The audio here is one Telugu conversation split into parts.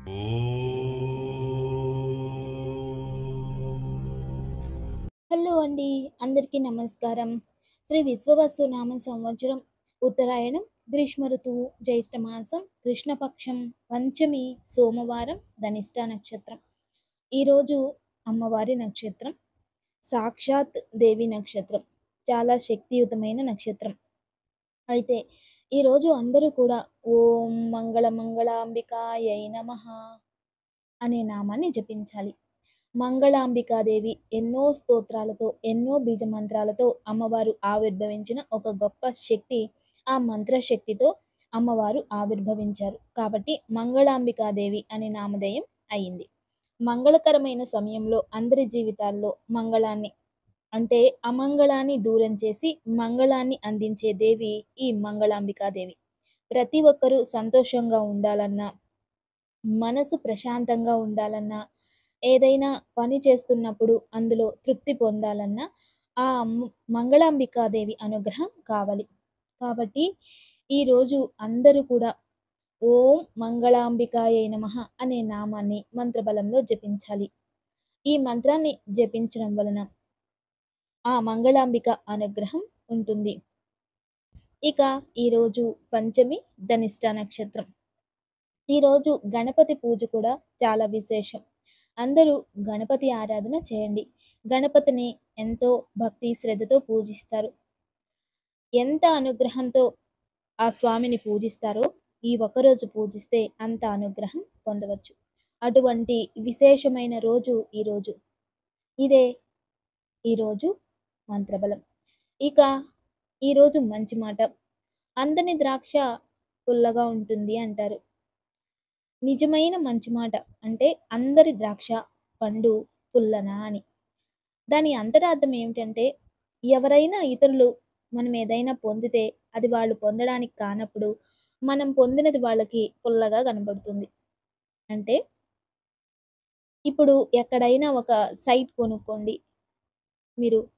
హలో అండి. అందరికీ నమస్కారం. శ్రీ విశ్వవస్తు నామ సంవత్సరం ఉత్తరాయణం గ్రీష్మ ఋతువు జ్యేష్ఠ మాసం కృష్ణపక్షం పంచమి సోమవారం ధనిష్ట నక్షత్రం. ఈరోజు అమ్మవారి నక్షత్రం. సాక్షాత్ దేవి నక్షత్రం. చాలా శక్తియుతమైన నక్షత్రం. అయితే ఈరోజు అందరూ కూడా ఓం మంగళమంగళాంబికాయై నమః అనే నామాన్ని జపించాలి. మంగళాంబికాదేవి ఎన్నో స్తోత్రాలతో, ఎన్నో బీజమంత్రాలతో అమ్మవారు ఆవిర్భవించిన ఒక గొప్ప శక్తి. ఆ మంత్రశక్తితో అమ్మవారు ఆవిర్భవించారు. కాబట్టి మంగళాంబికాదేవి అనే నామధేయం అయింది. మంగళకరమైన సమయంలో అందరి జీవితాల్లో మంగళాన్ని అంటే అమంగళాన్ని దూరం చేసి మంగళాన్ని అందించే దేవి ఈ మంగళాంబికాదేవి. ప్రతి ఒక్కరూ సంతోషంగా ఉండాలన్నా, మనసు ప్రశాంతంగా ఉండాలన్నా, ఏదైనా పని చేస్తున్నప్పుడు అందులో తృప్తి పొందాలన్నా ఆ మంగళాంబికాదేవి అనుగ్రహం కావాలి. కాబట్టి ఈరోజు అందరూ కూడా ఓం మంగళాంబికాయై నమః అనే నామాన్ని మంత్రబలంలో జపించాలి. ఈ మంత్రాన్ని జపించడం వలన ఆ మంగళాంబిక అనుగ్రహం ఉంటుంది. ఇక ఈరోజు పంచమి ధనిష్ట నక్షత్రం. ఈరోజు గణపతి పూజ కూడా చాలా విశేషం. అందరూ గణపతి ఆరాధన చేయండి. గణపతిని ఎంతో భక్తి శ్రద్ధతో పూజిస్తారు. ఎంత అనుగ్రహంతో ఆ స్వామిని పూజిస్తారో ఈ ఒక్కరోజు పూజిస్తే అంత అనుగ్రహం పొందవచ్చు. అటువంటి విశేషమైన రోజు ఈరోజు. ఇదే ఈరోజు మంత్రబలం. ఇక ఈరోజు మంచి మాట. అందని ద్రాక్ష పుల్లగా ఉంటుంది అంటారు. నిజమైన మంచి మాట అంటే అందరి ద్రాక్ష పండు పుల్లనా అని. దాని అంతరార్థం ఏమిటంటే ఎవరైనా ఇతరులు మనం ఏదైనా పొందితే అది వాళ్ళు పొందడానికి కానప్పుడు మనం పొందినది వాళ్ళకి పుల్లగా కనబడుతుంది. అంటే ఇప్పుడు ఎక్కడైనా ఒక సైట్ కొనుక్కోండి. మీరు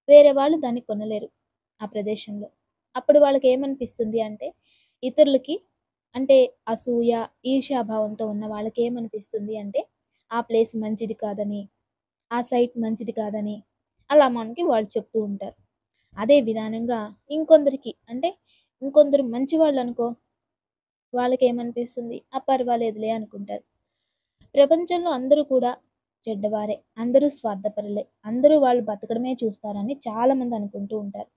వేరే వాళ్ళు దాన్ని కొనలేరు ఆ ప్రదేశంలో. అప్పుడు వాళ్ళకి ఏమనిపిస్తుంది అంటే ఇతరులకి అంటే అసూయ, ఈర్ష్యాభావంతో ఉన్న వాళ్ళకి ఏమనిపిస్తుంది అంటే ఆ ప్లేస్ మంచిది కాదని, ఆ సైట్ మంచిది కాదని అలా మనకి వాళ్ళు చెప్తూ ఉంటారు. అదే విధానంగా ఇంకొందరికి అంటే ఇంకొందరు మంచివాళ్ళు అనుకో వాళ్ళకేమనిపిస్తుంది పర్వాలేదులే అనుకుంటారు. ప్రపంచంలో అందరూ కూడా చెడ్డవారే, అందరూ స్వార్థపరులే, అందరూ వాళ్ళు బతకడమే చూస్తారని చాలామంది అనుకుంటూ ఉంటారు.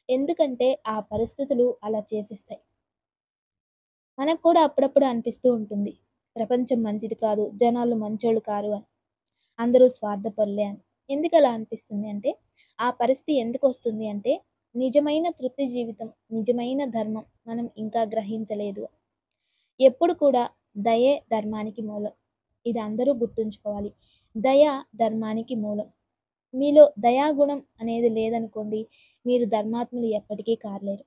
ఎందుకంటే ఆ పరిస్థితులు అలా చేసిస్తాయి. మనకు కూడా అప్పుడప్పుడు అనిపిస్తూ ఉంటుంది ప్రపంచం మంచిది కాదు, జనాలు మంచోళ్ళు కారు అని, అందరూ స్వార్థపరులే అని. ఎందుకు అలా అనిపిస్తుంది అంటే ఆ పరిస్థితి ఎందుకు వస్తుంది అంటే నిజమైన తృప్తి జీవితం, నిజమైన ధర్మం మనం ఇంకా గ్రహించలేదు. ఎప్పుడు కూడా దయే ధర్మానికి మూలం. ఇది అందరూ గుర్తుంచుకోవాలి. దయ ధర్మానికి మూలం. మీలో దయాగుణం అనేది లేదనుకోండి, మీరు ధర్మాత్ములు ఎప్పటికీ కాలేరు.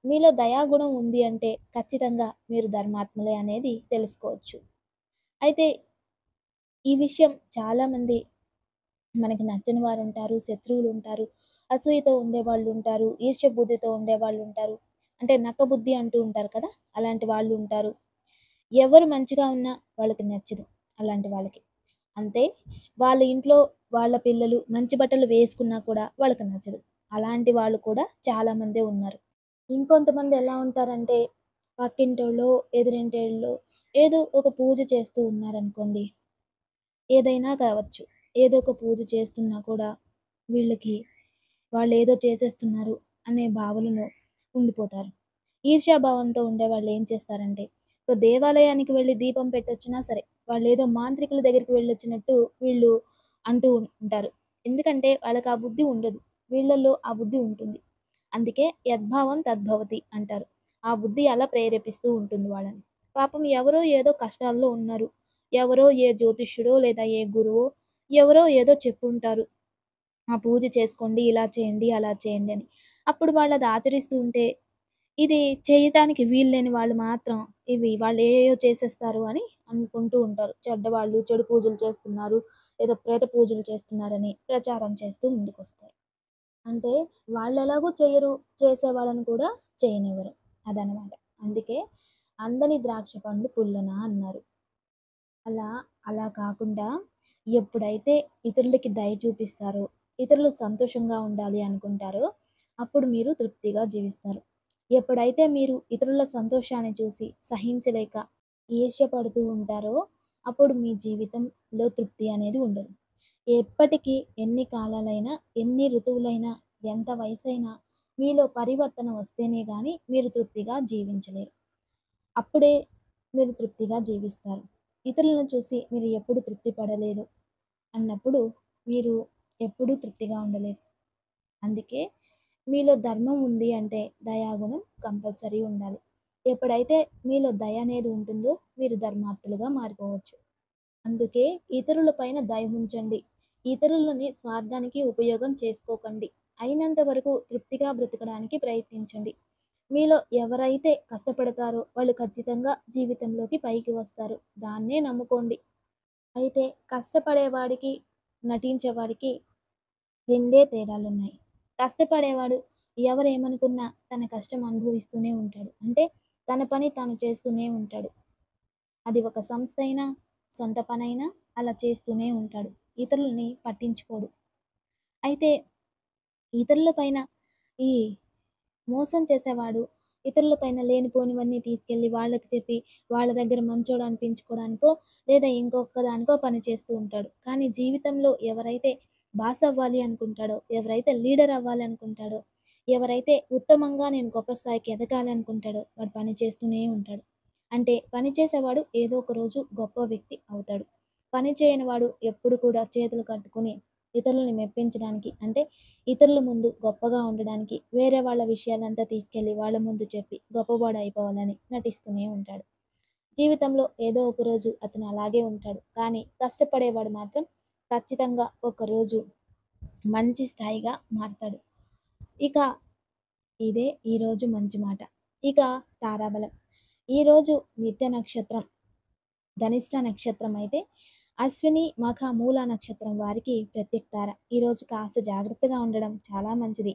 మీలో దయాగుణం ఉంది అంటే ఖచ్చితంగా మీరు ధర్మాత్ములే అనేది తెలుసుకోవచ్చు. అయితే ఈ విషయం చాలామంది మనకి నచ్చని వారు ఉంటారు, శత్రువులు ఉంటారు, అసూయతో ఉండేవాళ్ళు ఉంటారు, ఈర్ష్య బుద్ధితో ఉండేవాళ్ళు ఉంటారు. అంటే నక్కబుద్ధి అంటూ ఉంటారు కదా! అలాంటి వాళ్ళు ఉంటారు. ఎవరు మంచిగా ఉన్నా వాళ్ళకి నచ్చదు అలాంటి వాళ్ళకి. అంతే వాళ్ళ ఇంట్లో వాళ్ళ పిల్లలు మంచి బట్టలు వేసుకున్నా కూడా వాళ్ళకి నచ్చదు. అలాంటి వాళ్ళు కూడా చాలామందే ఉన్నారు. ఇంకొంతమంది ఎలా ఉంటారంటే పక్కింటోళ్ళో, ఎదురింటోళ్ళో ఏదో ఒక పూజ చేస్తూ ఉన్నారనుకోండి. ఏదైనా కావచ్చు. ఏదో ఒక పూజ చేస్తున్నా కూడా వీళ్ళకి వాళ్ళేదో చేసేస్తున్నారు అనే భావనలో ఉండిపోతారు. ఈర్ష్యాభావంతో ఉండేవాళ్ళు ఏం చేస్తారంటే ఒక దేవాలయానికి వెళ్ళి దీపం పెట్టొచ్చినా సరే వాళ్ళేదో మాంత్రికుల దగ్గరికి వెళ్ళొచ్చినట్టు వీళ్ళు అంటూ ఉంటారు. ఎందుకంటే వాళ్ళకి ఆ బుద్ధి ఉండదు. వీళ్ళల్లో ఆ బుద్ధి ఉంటుంది. అందుకే యద్భావం తద్భవతి అంటారు. ఆ బుద్ధి అలా ప్రేరేపిస్తూ ఉంటుంది వాళ్ళని. పాపం ఎవరో ఏదో కష్టాల్లో ఉన్నారు. ఎవరో ఏ జ్యోతిష్యుడో లేదా ఏ గురువో ఎవరో ఏదో చెప్పుంటారు. ఆ పూజ చేసుకోండి, ఇలా చేయండి, అలా చేయండి అని. అప్పుడు వాళ్ళు అది ఆచరిస్తూ ఉంటే ఇది చేయటానికి వీల్లేని వాళ్ళు మాత్రం ఇవి వాళ్ళు ఏయేయో చేసేస్తారు అని అనుకుంటూ ఉంటారు. చెడ్డవాళ్ళు చెడు పూజలు చేస్తున్నారు, ఏదో ప్రేత పూజలు చేస్తున్నారని ప్రచారం చేస్తూ ముందుకొస్తారు. అంటే వాళ్ళెలాగో చెయ్యరు, చేసేవాళ్ళని కూడా చేయనివ్వరు. అదనమాట. అందుకే అందని ద్రాక్ష పండు పుల్లన అన్నారు. అలా అలా కాకుండా ఎప్పుడైతే ఇతరులకి దయ చూపిస్తారో, ఇతరులు సంతోషంగా ఉండాలి అనుకుంటారో, అప్పుడు మీరు తృప్తిగా జీవిస్తారు. ఎప్పుడైతే మీరు ఇతరుల సంతోషాన్ని చూసి సహించలేక ఈర్ష్య పడుతూ ఉంటారో, అప్పుడు మీ జీవితంలో తృప్తి అనేది ఉండదు. ఎప్పటికీ ఎన్ని కాలాలైనా, ఎన్ని ఋతువులైనా, ఎంత వయసైనా మీలో పరివర్తన వస్తేనే గాని మీరు తృప్తిగా జీవించలేరు. అప్పుడే మీరు తృప్తిగా జీవిస్తారు. ఇతరులను చూసి మీరు ఎప్పుడు తృప్తి పడలేరు అన్నప్పుడు మీరు ఎప్పుడూ తృప్తిగా ఉండలేరు. అందుకే మీలో ధర్మం ఉంది అంటే దయాగుణం కంపల్సరీ ఉండాలి. ఎప్పుడైతే మీలో దయ అనేది ఉంటుందో మీరు ధర్మాత్ములుగా మారిపోవచ్చు. అందుకే ఇతరుల పైన దయ ఉంచండి. ఇతరులని స్వార్థానికి ఉపయోగం చేసుకోకండి. అయినంత వరకు తృప్తిగా బ్రతకడానికి ప్రయత్నించండి. మీలో ఎవరైతే కష్టపడతారో వాళ్ళు ఖచ్చితంగా జీవితంలోకి పైకి వస్తారు. దాన్నే నమ్ముకోండి. అయితే కష్టపడేవాడికి, నటించేవాడికి రెండే తేడాలున్నాయి. కష్టపడేవాడు ఎవరేమనుకున్నా తన కష్టం అనుభవిస్తూనే ఉంటాడు. అంటే తన పని తాను చేస్తూనే ఉంటాడు. అది ఒక సంస్థ అయినా, సొంత పనైనా అలా చేస్తూనే ఉంటాడు. ఇతరులని పట్టించుకోడు. అయితే ఇతరుల పైన ఈ మోసం చేసేవాడు ఇతరుల పైన లేనిపోనివన్నీ తీసుకెళ్ళి వాళ్ళకి చెప్పి, వాళ్ళ దగ్గర మంచోడు అనిపించుకోవడానికో, లేదా ఇంకొక దానికో పని చేస్తూ ఉంటాడు. కానీ జీవితంలో ఎవరైతే బాస్ అవ్వాలి అనుకుంటాడో, ఎవరైతే లీడర్ అవ్వాలి అనుకుంటాడో, ఎవరైతే ఉత్తమంగా నేను గొప్ప స్థాయికి ఎదగాలి అనుకుంటాడో, వాడు పని చేస్తూనే ఉంటాడు. అంటే పని చేసేవాడు ఏదో ఒక రోజు గొప్ప వ్యక్తి అవుతాడు. పని చేయని వాడు ఎప్పుడు కూడా చేతులు కట్టుకొని ఇతరులని మెప్పించడానికి అంటే ఇతరుల ముందు గొప్పగా ఉండడానికి వేరే వాళ్ళ విషయాలంతా తీసుకెళ్ళి వాళ్ళ ముందు చెప్పి గొప్పవాడు అయిపోవాలని నటిస్తూనే ఉంటాడు. జీవితంలో ఏదో ఒక రోజు అతను అలాగే ఉంటాడు. కానీ కష్టపడేవాడు మాత్రం ఖచ్చితంగా ఒకరోజు మంచి స్థాయిగా మారతాడు. ఇక ఇదే ఈరోజు మంచి మాట. ఇక తారాబలం. ఈరోజు నిత్య నక్షత్రం ధనిష్ట నక్షత్రం అయితే అశ్విని, మఖ, మూల నక్షత్రం వారికి ప్రత్యక్తార. ఈరోజు కాస్త జాగ్రత్తగా ఉండడం చాలా మంచిది.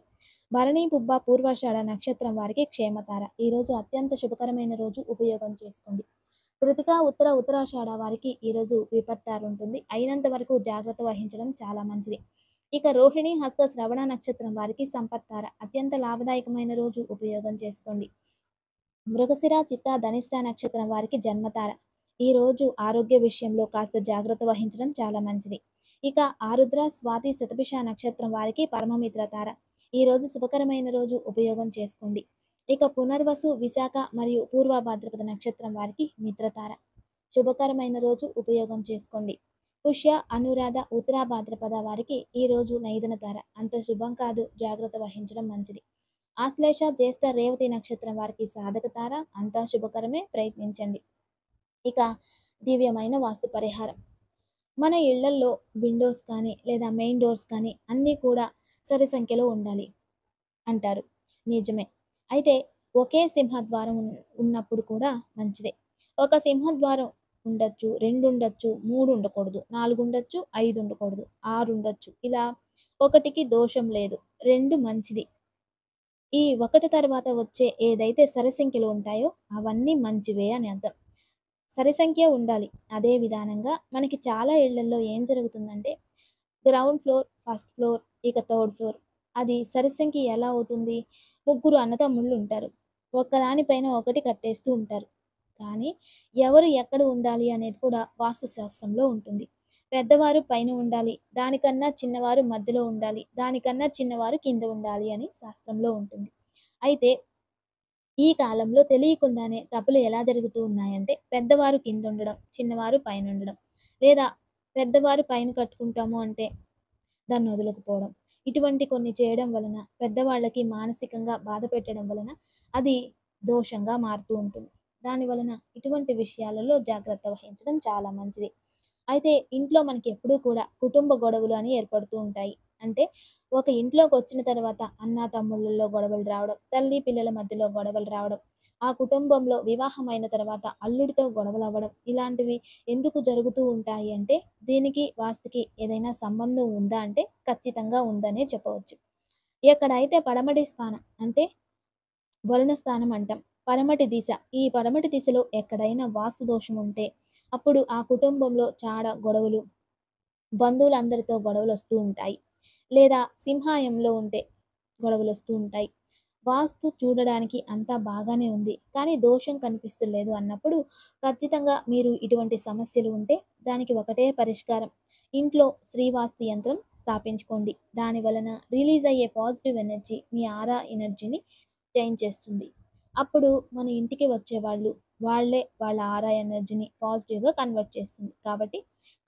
భరణి, పుబ్బ, పూర్వాషాఢ నక్షత్రం వారికి క్షేమతార. ఈరోజు అత్యంత శుభకరమైన రోజు ఉపయోగం చేసుకోండి. కృతిక, ఉత్తరాషాఢ వారికి ఈరోజు విపత్తారు ఉంటుంది. అయినంత వరకు జాగ్రత్త వహించడం చాలా మంచిది. ఇక రోహిణి, హస్త, శ్రవణ నక్షత్రం వారికి సంపత్తార. అత్యంత లాభదాయకమైన రోజు ఉపయోగం చేసుకోండి. మృగశిర, చిత్త, ధనిష్ట నక్షత్రం వారికి జన్మతార. ఈరోజు ఆరోగ్య విషయంలో కాస్త జాగ్రత్త వహించడం చాలా మంచిది. ఇక ఆరుద్ర, స్వాతి, శతభిష నక్షత్రం వారికి పరమమిత్ర తార. ఈరోజు శుభకరమైన రోజు ఉపయోగం చేసుకోండి. ఇక పునర్వసు, విశాఖ మరియు పూర్వ భాద్రపద నక్షత్రం వారికి మిత్రతార. శుభకరమైన రోజు ఉపయోగం చేసుకోండి. పుష్య, అనురాధ, ఉత్తర భాద్రపద వారికి ఈరోజు నైదన తార. అంత శుభం కాదు, జాగ్రత్త వహించడం మంచిది. ఆశ్లేష, జ్యేష్ఠ, రేవతి నక్షత్రం వారికి సాధక తార. అంతా శుభకరమే, ప్రయత్నించండి. ఇక దివ్యమైన వాస్తు పరిహారం. మన ఇళ్లల్లో విండోస్ కానీ లేదా మెయిన్ డోర్స్ కానీ అన్నీ కూడా సరి సంఖ్యలో ఉండాలి అంటారు. నిజమే. అయితే ఒకే సింహద్వారం ఉన్నప్పుడు కూడా మంచిదే. ఒక సింహద్వారం ఉండొచ్చు, 2 ఉండొచ్చు, 3 ఉండకూడదు, 4 ఉండొచ్చు, 5 ఉండకూడదు, 6 ఉండొచ్చు. ఇలా ఒకటికి దోషం లేదు. 2 మంచిది. ఈ ఒకటి తర్వాత వచ్చే ఏదైతే సరి సంఖ్యలు ఉంటాయో అవన్నీ మంచివే అని అర్థం. సరి సంఖ్య ఉండాలి. అదే విధానంగా మనకి చాలా ఇళ్లల్లో ఏం జరుగుతుందంటే గ్రౌండ్ ఫ్లోర్, ఫస్ట్ ఫ్లోర్, ఇక థర్డ్ ఫ్లోర్. అది సరి సంఖ్య ఎలా అవుతుంది? ముగ్గురు అన్నదమ్ముళ్ళు ఉంటారు. ఒక్కదానిపైన ఒకటి కట్టేస్తూ ఉంటారు. కానీ ఎవరు ఎక్కడ ఉండాలి అనేది కూడా వాస్తు శాస్త్రంలో ఉంటుంది. పెద్దవారు పైన ఉండాలి. దానికన్నా చిన్నవారు మధ్యలో ఉండాలి. దానికన్నా చిన్నవారు కింద ఉండాలి అని శాస్త్రంలో ఉంటుంది. అయితే ఈ కాలంలో తెలియకుండానే తప్పులు ఎలా జరుగుతూ ఉన్నాయంటే పెద్దవారు కింద ఉండడం, చిన్నవారు పైన ఉండడం. లేదా పెద్దవారు పైన కట్టుకుంటాము అంటే దాన్ని వదలకపోవడం. ఇటువంటి కొన్ని చేయడం వలన పెద్దవాళ్ళకి మానసికంగా బాధ పెట్టడం వలన అది దోషంగా మారుతూ ఉంటుంది. దాని వలన ఇటువంటి విషయాలలో జాగ్రత్త వహించడం చాలా మంచిది. అయితే ఇంట్లో మనకి ఎప్పుడూ కూడా కుటుంబ గొడవలు అని ఏర్పడుతూ ఉంటాయి. అంటే ఒక ఇంట్లోకొచ్చిన తర్వాత అన్న, తమ్ముళ్ళలో గొడవలు రావడం, తల్లి, పిల్లల మధ్యలో గొడవలు రావడం, ఆ కుటుంబంలో వివాహమైన తర్వాత అల్లుడితో గొడవలవ్వడం, ఇలాంటివి ఎందుకు జరుగుతూ ఉంటాయి అంటే దీనికి వాస్తుకి ఏదైనా సంబంధం ఉందా అంటే ఖచ్చితంగా ఉందనే చెప్పవచ్చు. ఎక్కడైతే పడమటి స్థానం అంటే వరుణ స్థానం అంటాం. పడమటి దిశ. ఈ పడమటి దిశలో ఎక్కడైనా వాస్తు దోషం ఉంటే అప్పుడు ఆ కుటుంబంలో చాలా గొడవలు, బంధువులందరితో గొడవలొస్తూ ఉంటాయి. లేదా సింహాయంలో ఉంటే గొడవలొస్తూ ఉంటాయి. వాస్తు చూడడానికి అంతా బాగానే ఉంది. కానీ దోషం కనిపిస్తలేదు అన్నప్పుడు ఖచ్చితంగా మీరు ఇటువంటి సమస్యలు ఉంటే దానికి ఒకటే పరిష్కారం. ఇంట్లో శ్రీవాస్తు యంత్రం స్థాపించుకోండి. దాని వలన రిలీజ్ అయ్యే పాజిటివ్ ఎనర్జీ మీ ఆరా ఎనర్జీని చేంజ్ చేస్తుంది. అప్పుడు మన ఇంటికి వచ్చేవాళ్ళు వాళ్ళే వాళ్ళ ఆరా ఎనర్జీని పాజిటివ్‌గా కన్వర్ట్ చేస్తుంది. కాబట్టి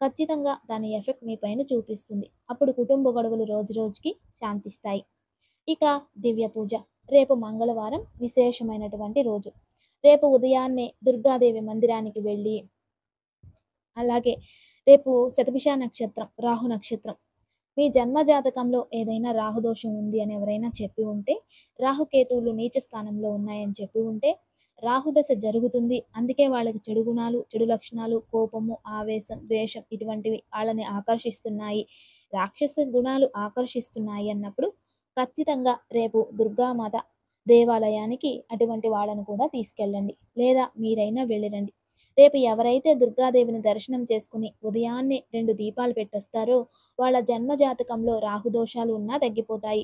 ఖచ్చితంగా దాని ఎఫెక్ట్ మీ పైన చూపిస్తుంది. అప్పుడు కుటుంబ గొడవలు రోజు రోజుకి శాంతిస్తాయి. ఇక దివ్య పూజ. రేపు మంగళవారం విశేషమైనటువంటి రోజు. రేపు ఉదయాన్నే దుర్గాదేవి మందిరానికి వెళ్ళి, అలాగే రేపు శతభిష నక్షత్రం, రాహు నక్షత్రం. మీ జన్మ జాతకంలో ఏదైనా రాహుదోషం ఉంది అని ఎవరైనా చెప్పి ఉంటే, రాహుకేతువులు నీచ స్థానంలో ఉన్నాయని చెప్పి ఉంటే, రాహుదశ జరుగుతుంది. అందుకే వాళ్ళకి చెడు గుణాలు, చెడు లక్షణాలు, కోపము, ఆవేశం, ద్వేషం ఇటువంటివి ఆళ్ళని ఆకర్షిస్తున్నాయి. రాక్షస గుణాలు ఆకర్షిస్తున్నాయి అన్నప్పుడు ఖచ్చితంగా రేపు దుర్గామాత దేవాలయానికి అటువంటి వాళ్ళను కూడా తీసుకెళ్ళండి. లేదా మీరైనా వెళ్ళిరండి. రేపు ఎవరైతే దుర్గాదేవిని దర్శనం చేసుకుని ఉదయాన్నే 2 దీపాలు పెట్టొస్తారో వాళ్ళ జన్మ జాతకంలో రాహుదోషాలు ఉన్నా తగ్గిపోతాయి.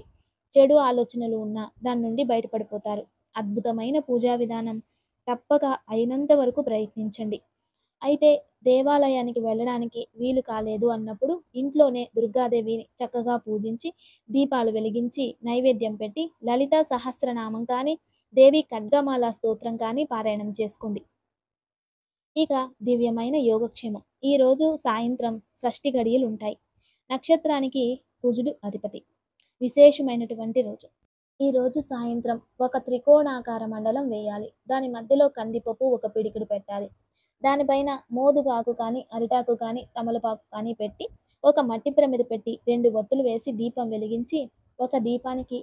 చెడు ఆలోచనలు ఉన్నా దాని నుండి బయటపడిపోతారు. అద్భుతమైన పూజా విధానం. తప్పక అయినంత వరకు ప్రయత్నించండి. అయితే దేవాలయానికి వెళ్ళడానికి వీలు కాలేదు అన్నప్పుడు ఇంట్లోనే దుర్గాదేవిని చక్కగా పూజించి, దీపాలు వెలిగించి, నైవేద్యం పెట్టి లలితా సహస్రనామం కానీ, దేవి ఖడ్గమాల స్తోత్రం కానీ పారాయణం చేసుకోండి. ఇక దివ్యమైన యోగక్షేమం. ఈరోజు సాయంత్రం షష్ఠి గడియలుంటాయి. నక్షత్రానికి కుజుడు అధిపతి. విశేషమైనటువంటి రోజు. ఈరోజు సాయంత్రం ఒక త్రికోణాకార మండలం వేయాలి. దాని మధ్యలో కందిపప్పు ఒక పిడికెడు పెట్టాలి. దానిపైన మోదుగాకు కానీ, అరిటాకు కానీ, తమలపాకు కానీ పెట్టి, ఒక మట్టి ప్రమిద పెట్టి 2 ఒత్తులు వేసి దీపం వెలిగించి, ఒక దీపానికి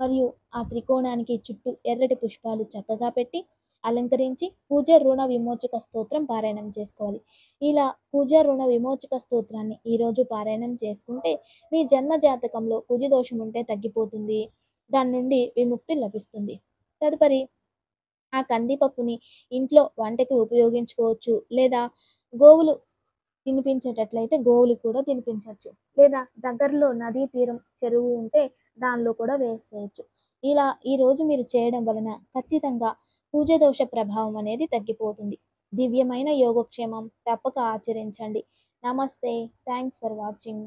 మరియు ఆ త్రికోణానికి చుట్టూ ఎర్రటి పుష్పాలు చక్కగా పెట్టి, అలంకరించి పూజ రుణ విమోచక స్తోత్రం పారాయణం చేసుకోవాలి. ఇలా పూజ రుణ విమోచక స్తోత్రాన్ని ఈరోజు పారాయణం చేసుకుంటే మీ జన్మ జాతకంలో కుజ దోషం ఉంటే తగ్గిపోతుంది. దాని నుండి విముక్తి లభిస్తుంది. తదుపరి ఆ కందిపప్పుని ఇంట్లో వంటకి ఉపయోగించుకోవచ్చు. లేదా గోవులు తినిపించేటట్లయితే గోవులకు కూడా తినిపించొచ్చు. లేదా దగ్గరలో నదీ తీరం, చెరువు ఉంటే దానిలో కూడా వేసేయొచ్చు. ఇలా ఈరోజు మీరు చేయడం వలన ఖచ్చితంగా పూజ దోష ప్రభావం అనేది తగ్గిపోతుంది. దివ్యమైన యోగక్షేమం తప్పక ఆచరించండి. నమస్తే. Thanks for watching.